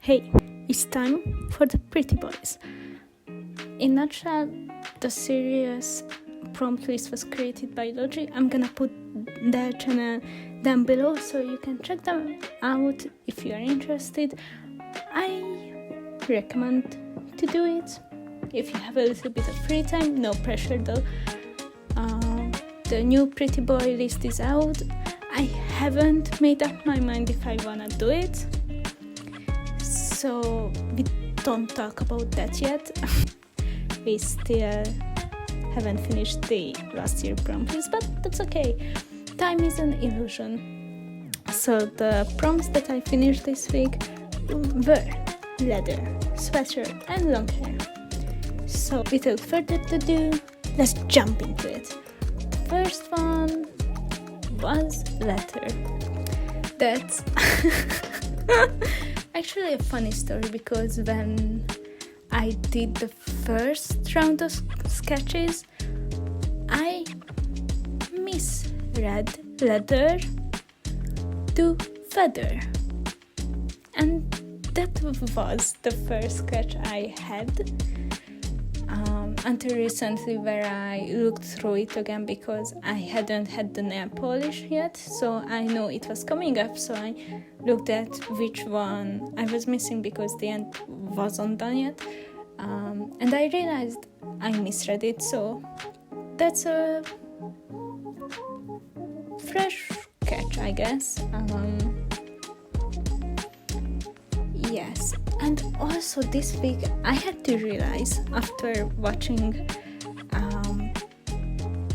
Hey, it's time for the Pretty Boys. In a nutshell, the series prompt list was created by Logi. I'm gonna put their channel down below so you can check them out if you are interested. I recommend to do it if you have a little bit of free time, no pressure though. The new Pretty Boy list is out. I haven't made up my mind if I wanna do it, so we don't talk about that yet. We still haven't finished the last year prompts, but that's okay. Time is an illusion. So the prompts that I finished this week were leather, sweatshirt and long hair. So without further ado, let's jump into it. The first one was leather. That's actually a funny story because when I did the first round of sketches, I misread leather to feather, and that was the first sketch I had until recently, where I looked through it again because I hadn't had the nail polish yet, so I know it was coming up, so I looked at which one I was missing because the end wasn't done yet, and I realized I misread it, so that's a fresh sketch, I guess. Yes, and also this week I had to realize after watching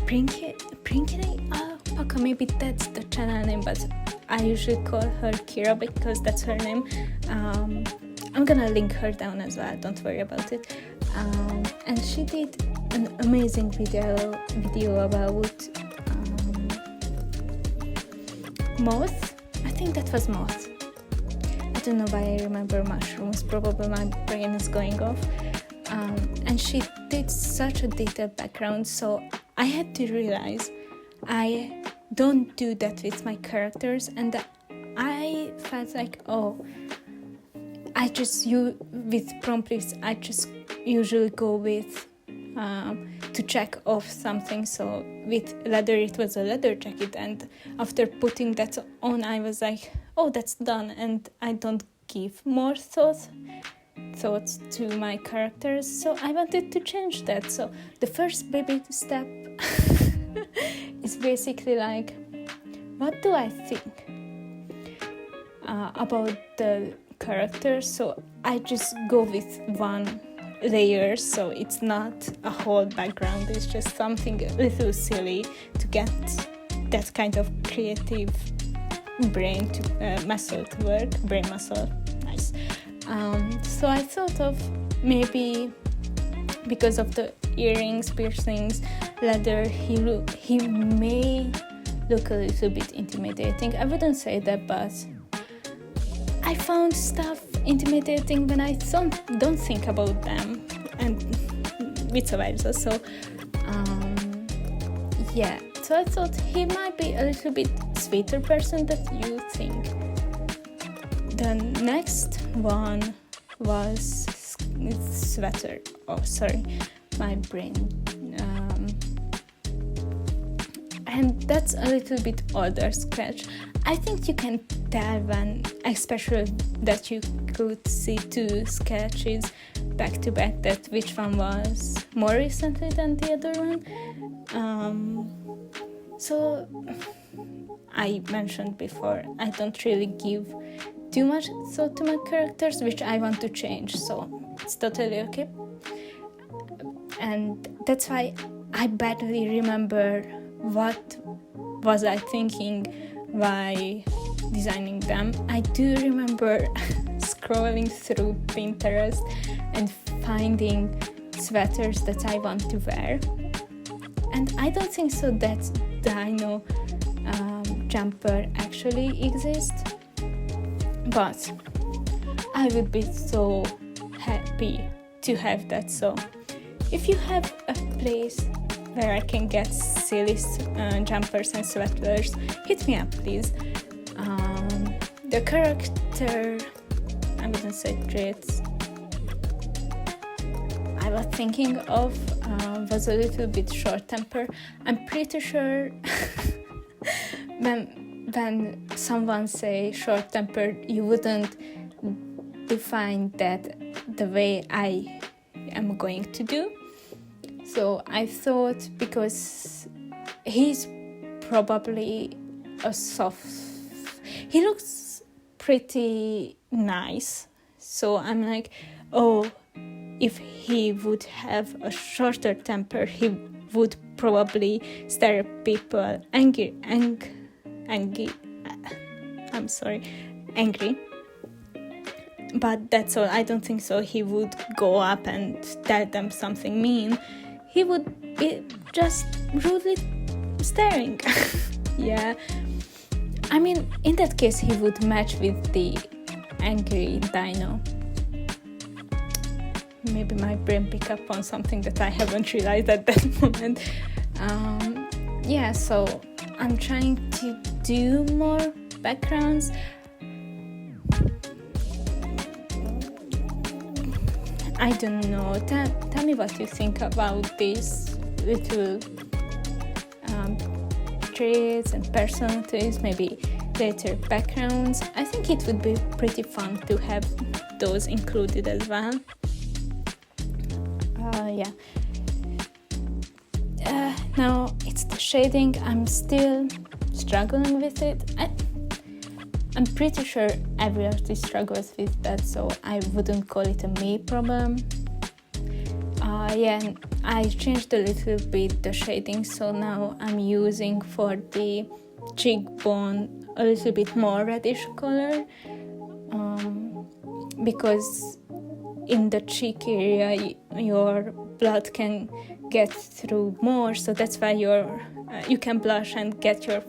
Prinkly Alpaca, maybe that's the channel name, but I usually call her Kira because that's her name. I'm gonna link her down as well, don't worry about it. And she did an amazing video about moth. I think that was moth. I don't know why I remember mushrooms, probably my brain is going off. And she did such a detailed background, so I had to realize I don't do that with my characters, and I felt like, with prompt lists, I just usually go with to check off something. So with leather, it was a leather jacket, and after putting that on, I was like, oh, that's done, and I don't give more thoughts to my characters, so I wanted to change that. So the first baby step is basically like, what do I think about the characters? So I just go with one layer, so it's not a whole background, it's just something a little silly to get that kind of creative brain muscle to work. Brain muscle, nice. So I thought of maybe because of the earrings, piercings, leather, he may look a little bit intimidating. I wouldn't say that, but I found stuff intimidating when I don't think about them, and vice versa. So yeah. So I thought he might be a little bit sweeter person that you think. The next one was sweater. Oh, sorry, my brain. And that's a little bit older sketch. I think you can tell when, especially that you could see two sketches back to back, that which one was more recently than the other one. So I mentioned before, I don't really give too much thought to my characters, which I want to change, so it's totally okay. And that's why I badly remember what was I thinking while designing them. I do remember scrolling through Pinterest and finding sweaters that I want to wear, and I don't think so that dino jumper actually exists, but I would be so happy to have that. So if you have a place where I can get silly jumpers and sweaters, hit me up please. The character I wouldn't say traits. I was thinking of was a little bit short temper. I'm pretty sure when someone say short temper, you wouldn't define that the way I am going to do. So I thought, because he's probably a soft, he looks pretty nice, so I'm like, oh, if he would have a shorter temper, he would probably stare at people angry. But that's all. I don't think so. He would go up and tell them something mean. He would be just rudely staring. Yeah. I mean, in that case, he would match with the angry dino. Maybe my brain picked up on something that I haven't realized at that moment. Yeah, so I'm trying to do more backgrounds. I don't know. Tell me what you think about these little traits and personalities, maybe later backgrounds. I think it would be pretty fun to have those included as well. Yeah. Now it's the shading. I'm still struggling with it. I'm pretty sure every artist struggles with that, so I wouldn't call it a me problem. Yeah, I changed a little bit the shading, so now I'm using for the cheekbone a little bit more reddish color, because in the cheek area your blood can get through more, so that's why you can blush and get your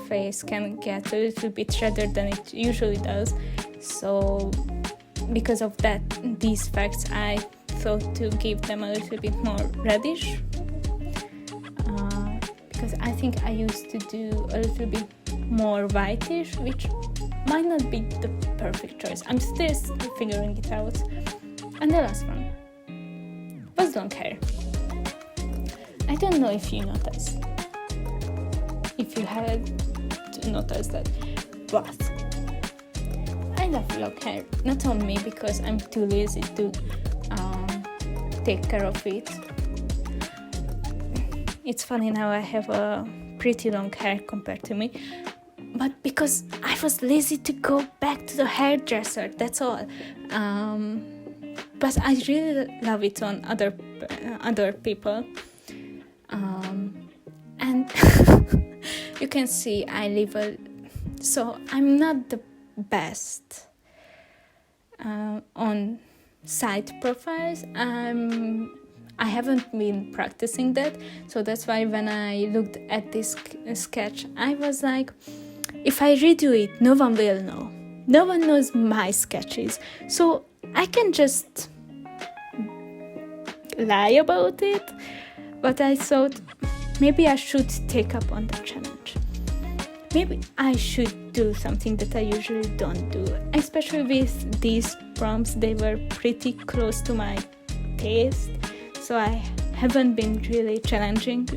face can get a little bit redder than it usually does. So because of that, these facts, I thought to give them a little bit more reddish, because I think I used to do a little bit more whitish, which might not be the perfect choice. I'm still figuring it out. And the last one was long hair. I don't know if you noticed, if you had noticed that, but I love long hair. Not on me, because I'm too lazy to take care of it. It's funny now, I have a pretty long hair compared to me, but because I was lazy to go back to the hairdresser, that's all. But I really love it on other people, and you can see I live so I'm not the best on side profiles. I haven't been practicing that, so that's why when I looked at this sketch, I was like, if I redo it, no one will know. No one knows my sketches, so I can just lie about it. But I thought maybe I should take up on the challenge. Maybe I should do something that I usually don't do, especially with these prompts. They were pretty close to my taste, so I haven't been really challenging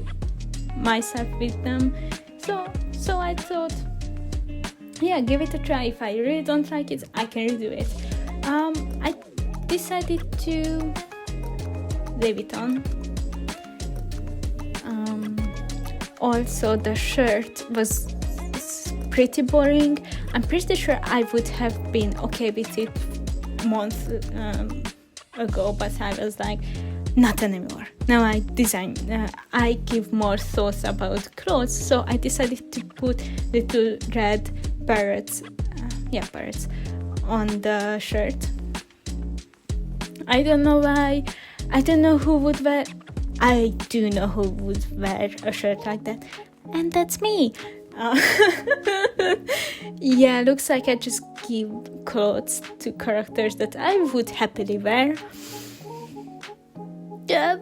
myself with them. So I thought, yeah, give it a try. If I really don't like it, I can redo it. I decided to leave it on. Also, the shirt was pretty boring. I'm pretty sure I would have been okay with it months ago, but I was like, not anymore. Now I give more thoughts about clothes, so I decided to put little red parrots on the shirt. I don't know why. I don't know who would wear. I do know who would wear a shirt like that, and that's me. Yeah, looks like I just give clothes to characters that I would happily wear. Yeah,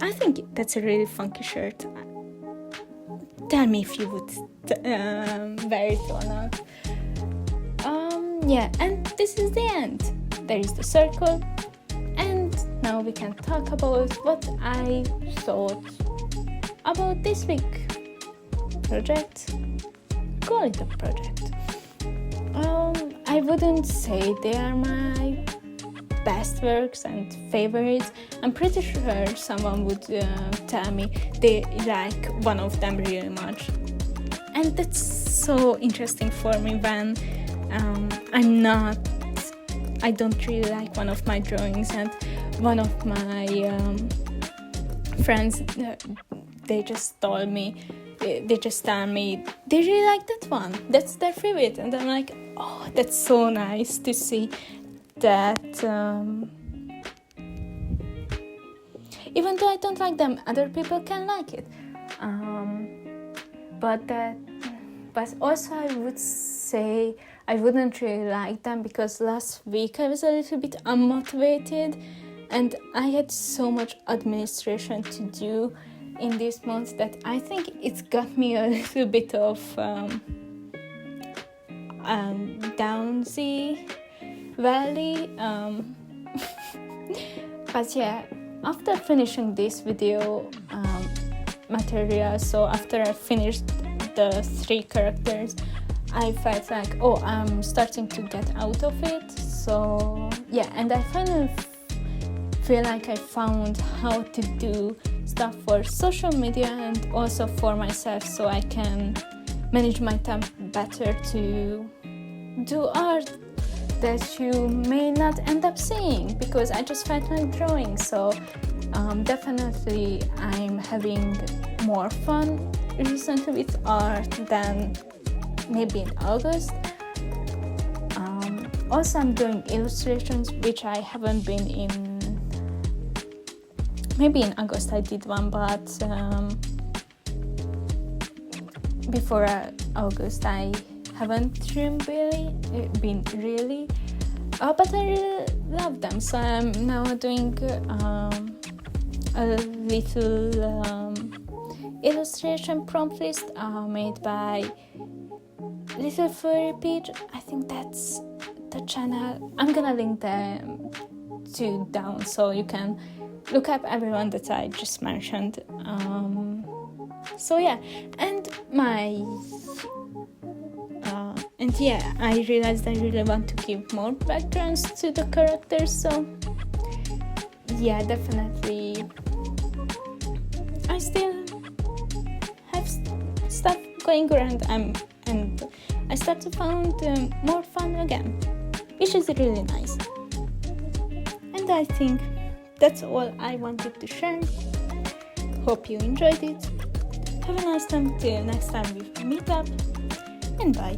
I think that's a really funky shirt. Tell me if you would wear it or not. yeah, and this is the end. There is the circle, and now we can talk about what I thought about this week project. Call it a project. I wouldn't say they are my best works and favorites. I'm pretty sure someone would tell me they like one of them really much, and that's so interesting for me when I don't really like one of my drawings, and one of my friends they just tell me they really like that one, that's their favorite, and I'm like, oh, that's so nice to see that even though I don't like them, other people can like it. But also I would say I wouldn't really like them because last week I was a little bit unmotivated and I had so much administration to do in this month that I think it's got me a little bit of downsy valley. But yeah, after finishing this video material, so after I finished the 3 characters, I felt like, oh, I'm starting to get out of it. So yeah, and I finally feel like I found how to do stuff for social media and also for myself, so I can manage my time better to do art that you may not end up seeing, because I just felt like drawing. So definitely I'm having more fun recently with art than maybe in August. Also I'm doing illustrations, which I haven't been in. Maybe in August I did one, but before August I haven't been really. But I really love them, so I'm now doing a little illustration prompt list made by Little Furry Peach. I think that's the channel. I'm gonna link them to down so you can look up everyone that I just mentioned. So yeah, and I realized I really want to give more backgrounds to the characters, so yeah, definitely I still have stuff going around, and I start to find more fun again, which is really nice. And I think that's all I wanted to share. Hope you enjoyed it. Have a nice time till next time we meet up, and bye.